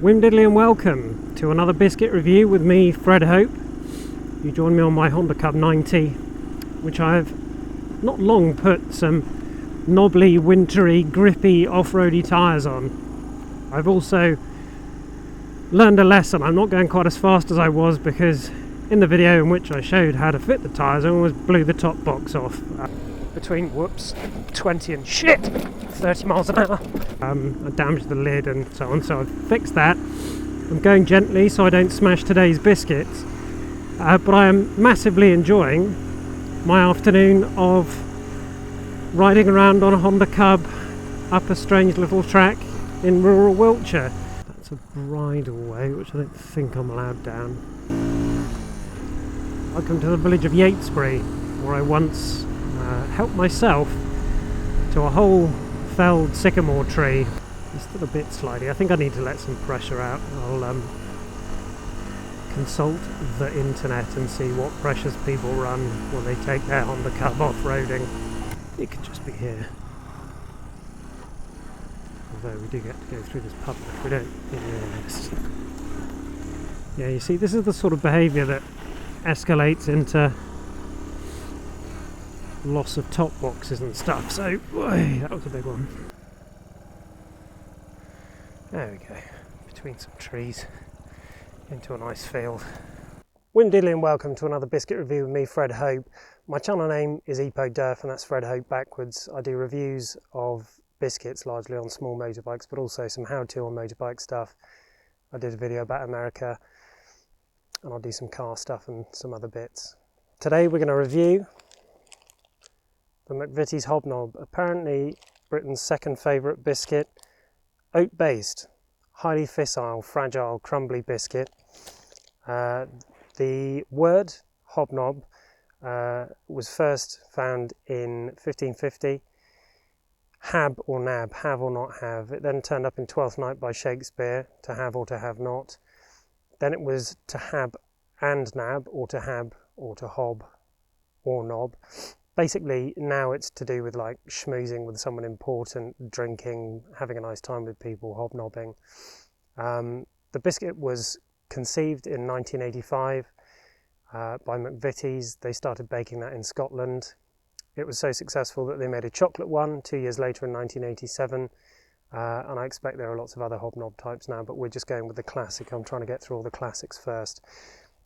Wimdiddly and welcome to another biscuit review with me, Fred Hope. You join me on my Honda Cub 90, which I've not long put some knobbly, wintry, grippy, off-roady tyres on. I've also learned a lesson. I'm not going quite as fast as I was because in the video in which I showed how to fit the tyres, I almost blew the top box off. Between, 20 and 30 miles an hour. I damaged the lid and so on, so I've fixed that. I'm going gently so I don't smash today's biscuits, but I am massively enjoying my afternoon of riding around on a Honda Cub up a strange little track in rural Wiltshire. That's a bridleway which I don't think I'm allowed down. Welcome to the village of Yatesbury, where I once helped myself to a whole felled sycamore tree. It's still a bit slidey. I think I need to let some pressure out. I'll consult the internet and see what pressures people run when they take their Honda Cub off-roading. It could just be here. Although we do get to go through this pub if we don't. Yes. Yeah, you see, this is the sort of behaviour that escalates into loss of top boxes and stuff, so that was a big one. There we go, between some trees into a nice field. Wimdiddly and welcome to another biscuit review with me, Fred Hope. My channel name is Epo Derf and that's Fred Hope backwards. I do reviews of biscuits largely on small motorbikes, but also some how-to on motorbike stuff. I did a video about America and I'll do some car stuff and some other bits. Today we're going to review the McVities Hobnob, apparently Britain's second favourite biscuit, oat-based, highly fissile, fragile, crumbly biscuit. The word hobnob was first found in 1550. Hab or nab, have or not have. It then turned up in Twelfth Night by Shakespeare, to have or to have not. Then it was to hab and nab, or to hab or to hob or knob. Basically, now it's to do with like schmoozing with someone important, drinking, having a nice time with people, hobnobbing. The biscuit was conceived in 1985 by McVities. They started baking that in Scotland. It was so successful that they made a chocolate one 2 years later in 1987. And I expect there are lots of other hobnob types now, but we're just going with the classic. I'm trying to get through all the classics first.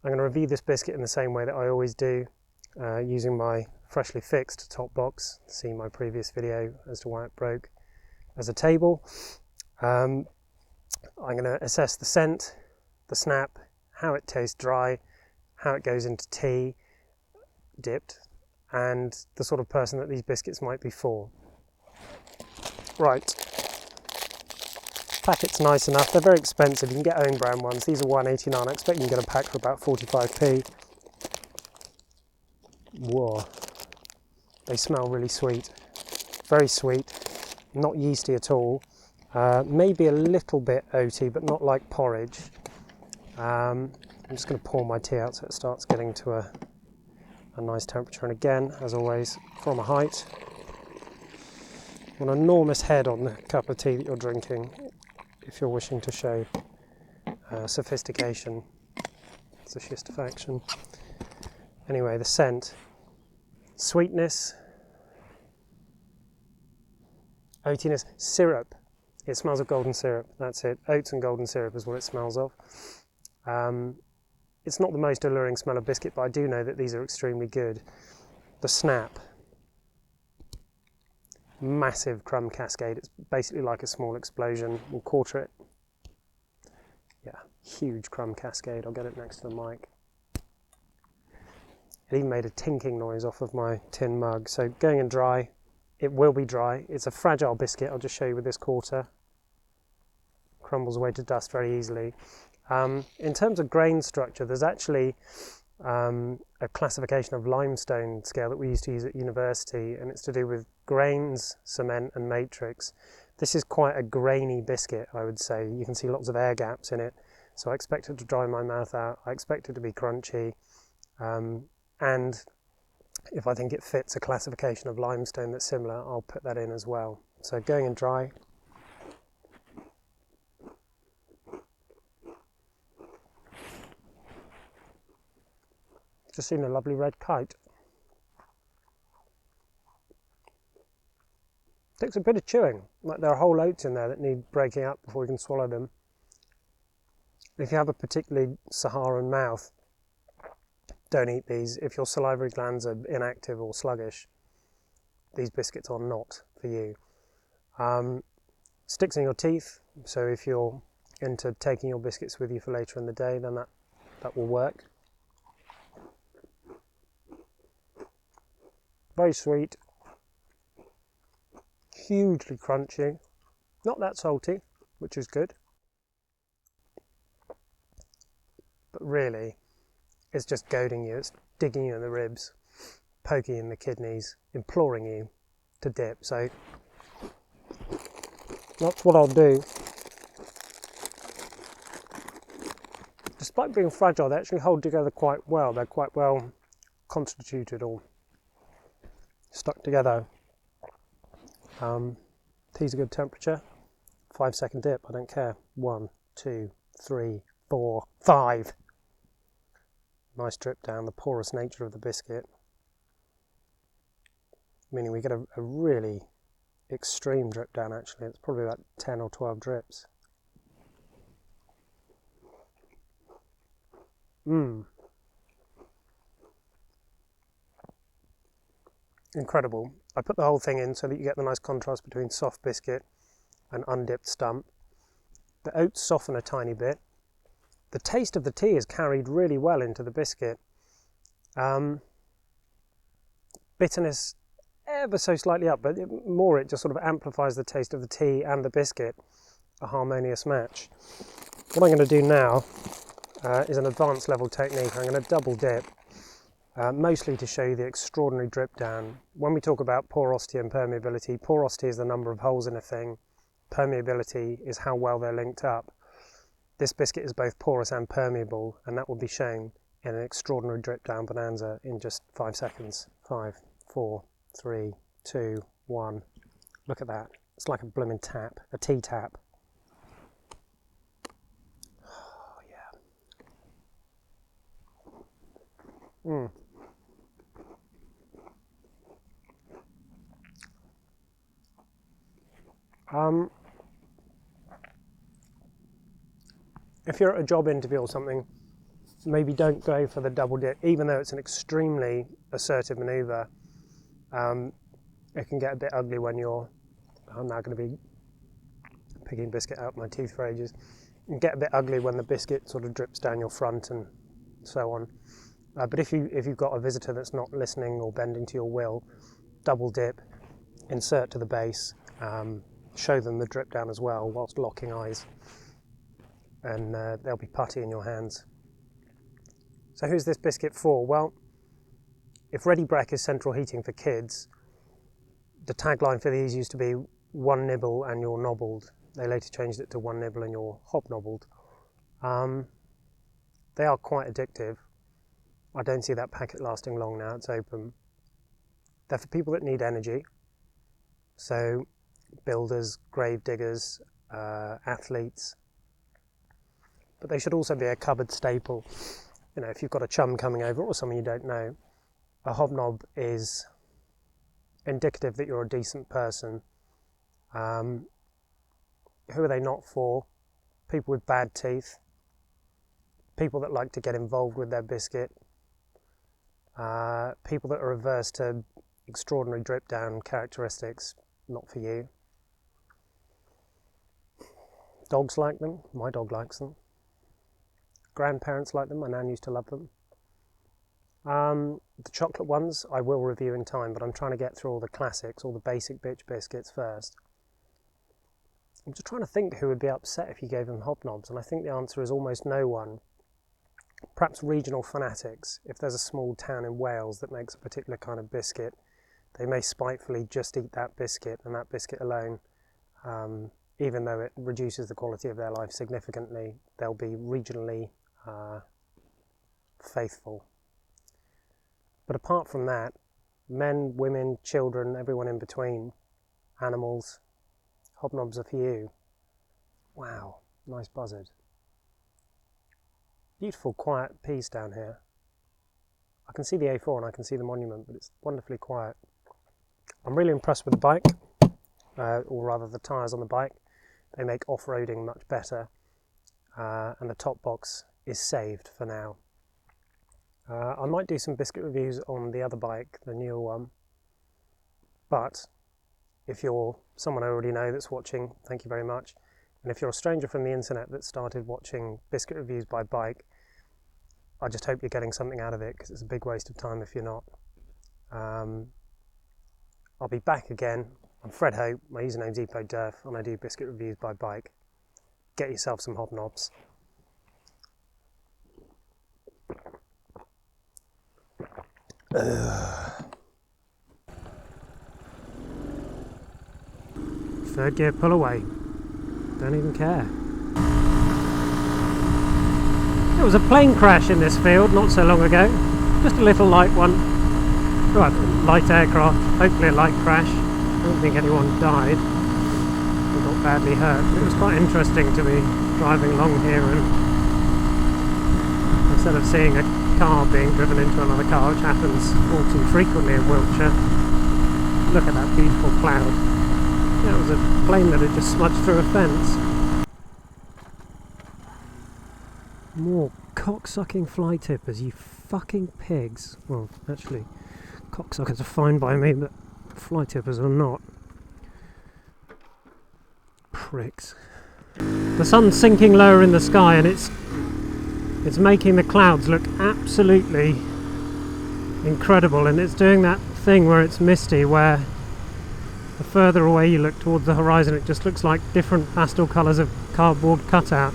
I'm going to review this biscuit in the same way that I always do, using my freshly fixed top box. See my previous video as to why it broke as a table. I'm going to assess the scent, the snap, how it tastes dry, how it goes into tea, dipped, and the sort of person that these biscuits might be for. Right, packet's nice enough. They're very expensive. You can get own brand ones. These are $1.89. I expect you can get a pack for about 45p. Whoa. They smell really sweet, very sweet, not yeasty at all, maybe a little bit oaty, but not like porridge. I'm just going to pour my tea out so it starts getting to a nice temperature, and again, as always, from a height. An enormous head on the cup of tea that you're drinking if you're wishing to show sophistication. It's a shistafaction. Anyway, the scent. Sweetness, oatiness, syrup. It smells of golden syrup, that's it. Oats and golden syrup is what it smells of. It's not the most alluring smell of biscuit, but I do know that these are extremely good. The snap. Massive crumb cascade. It's basically like a small explosion. We'll quarter it. Yeah, huge crumb cascade. I'll get it next to the mic. It even made a tinking noise off of my tin mug. So going in dry, it will be dry. It's a fragile biscuit. I'll just show you with this quarter. Crumbles away to dust very easily. In terms of grain structure, there's actually a classification of limestone scale that we used to use at university, and it's to do with grains, cement and matrix. This is quite a grainy biscuit, I would say. You can see lots of air gaps in it. So I expect it to dry my mouth out. I expect it to be crunchy. And if I think it fits a classification of limestone that's similar, I'll put that in as well. So going in dry. Just seen a lovely red kite. Takes a bit of chewing, like there are whole oats in there that need breaking up before you can swallow them. If you have a particularly Saharan mouth, don't eat these. If your salivary glands are inactive or sluggish, these biscuits are not for you. Sticks in your teeth, so if you're into taking your biscuits with you for later in the day, then that will work. Very sweet, hugely crunchy, not that salty, which is good, but really it's just goading you, it's digging you in the ribs, poking you in the kidneys, imploring you to dip. So that's what I'll do. Despite being fragile, they actually hold together quite well. They're quite well constituted or stuck together. Tea's a good temperature. 5-second dip, I don't care. 1, 2, 3, 4, 5. Nice drip down, the porous nature of the biscuit, meaning we get a really extreme drip down actually. It's probably about 10 or 12 drips. Incredible. I put the whole thing in so that you get the nice contrast between soft biscuit and undipped stump. The oats soften a tiny bit. The taste of the tea is carried really well into the biscuit. Bitterness ever so slightly up, but it just sort of amplifies the taste of the tea and the biscuit. A harmonious match. What I'm going to do now is an advanced level technique. I'm going to double dip, mostly to show you the extraordinary drip down. When we talk about porosity and permeability, porosity is the number of holes in a thing, permeability is how well they're linked up. This biscuit is both porous and permeable, and that will be shown in an extraordinary drip down bonanza in just 5 seconds. 5, 4, 3, 2, 1. Look at that. It's like a blooming tap, a tea tap. Oh, yeah. If you're at a job interview or something, maybe don't go for the double dip, even though it's an extremely assertive manoeuvre. It can get a bit ugly when I'm now going to be picking biscuit out my teeth for ages. It can get a bit ugly when the biscuit sort of drips down your front and so on. But if you've got a visitor that's not listening or bending to your will, double dip, insert to the base, show them the drip down as well whilst locking eyes, and they'll be putty in your hands. So who's this biscuit for? Well, if Ready Brek is central heating for kids, the tagline for these used to be 1 nibble and you're nobbled. They later changed it to 1 nibble and you're hobnobbled. They are quite addictive. I don't see that packet lasting long now it's open. They're for people that need energy. So builders, grave diggers, athletes. But they should also be a cupboard staple. You know, if you've got a chum coming over or someone you don't know, a hobnob is indicative that you're a decent person. Who are they not for? People with bad teeth, people that like to get involved with their biscuit, people that are averse to extraordinary drip down characteristics, not for you. Dogs like them, my dog likes them. Grandparents like them, my nan used to love them. The chocolate ones I will review in time, but I'm trying to get through all the classics, all the basic bitch biscuits first. I'm just trying to think who would be upset if you gave them hobnobs, and I think the answer is almost no one. Perhaps regional fanatics. If there's a small town in Wales that makes a particular kind of biscuit, they may spitefully just eat that biscuit and that biscuit alone. Even though it reduces the quality of their life significantly, they'll be regionally faithful. But apart from that, men, women, children, everyone in between, animals, hobnobs are for you. Wow, nice buzzard. Beautiful quiet piece down here. I can see the A4 and I can see the monument, but it's wonderfully quiet. I'm really impressed with the bike, or rather the tyres on the bike. They make off-roading much better, and the top box is saved for now. I might do some biscuit reviews on the other bike, the newer one, but if you're someone I already know that's watching, thank you very much. And if you're a stranger from the internet that started watching biscuit reviews by bike, I just hope you're getting something out of it, because it's a big waste of time if you're not. I'll be back again. I'm Fred Hope, my username's EpoDurf, and I do biscuit reviews by bike. Get yourself some hobnobs. Third gear pull away. Don't even care. There was a plane crash in this field not so long ago. Just a little light one. Well, light aircraft, hopefully a light crash. I don't think anyone died or got badly hurt. It was quite interesting to be driving along here, and instead of seeing a car being driven into another car, which happens all too frequently in Wiltshire, look at that beautiful cloud. It was a plane that had just smudged through a fence. More cocksucking fly tippers, you fucking pigs. Well, actually, cocksuckers are fine by me, but fly tippers are not. Pricks. The sun's sinking lower in the sky, and it's making the clouds look absolutely incredible, and it's doing that thing where it's misty, where the further away you look towards the horizon, it just looks like different pastel colours of cardboard cutout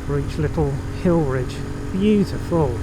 for each little hill ridge. Beautiful.